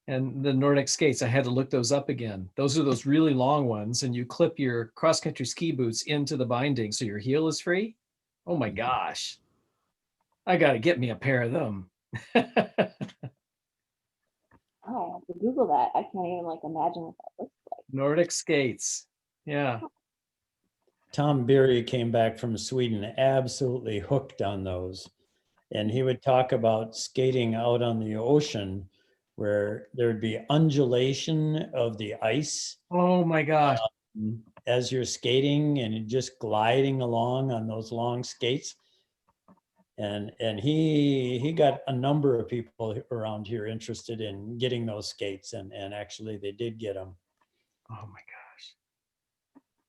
And the Nordic skates, I had to look those up again. Those are those really long ones, and you clip your cross-country ski boots into the binding so your heel is free. Oh my gosh. I got to get me a pair of them. Oh, I have to Google that. I can't even like imagine what that looks like. Nordic skates. Yeah. Tom Beery came back from Sweden absolutely hooked on those. And he would talk about skating out on the ocean where there would be undulation of the ice Oh my gosh. as you're skating and you're just gliding along on those long skates. And he got a number of people around here interested in getting those skates, and actually they did get them. Oh my gosh.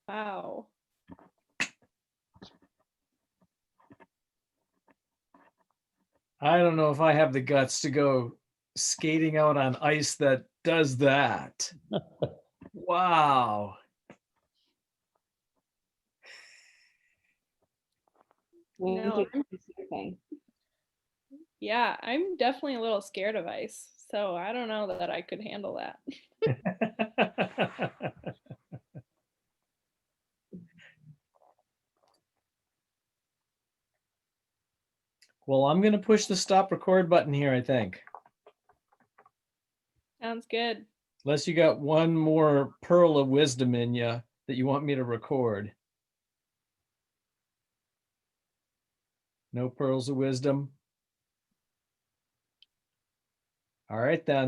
Wow. I don't know if I have the guts to go skating out on ice that does that. Wow. We need No, to do surfing. yeah, I'm definitely a little scared of ice, so I don't know that I could handle that. Well, I'm going to push the stop record button here, I think. Sounds good. Unless you got one more pearl of wisdom in you that you want me to record. No pearls of wisdom. All right, then.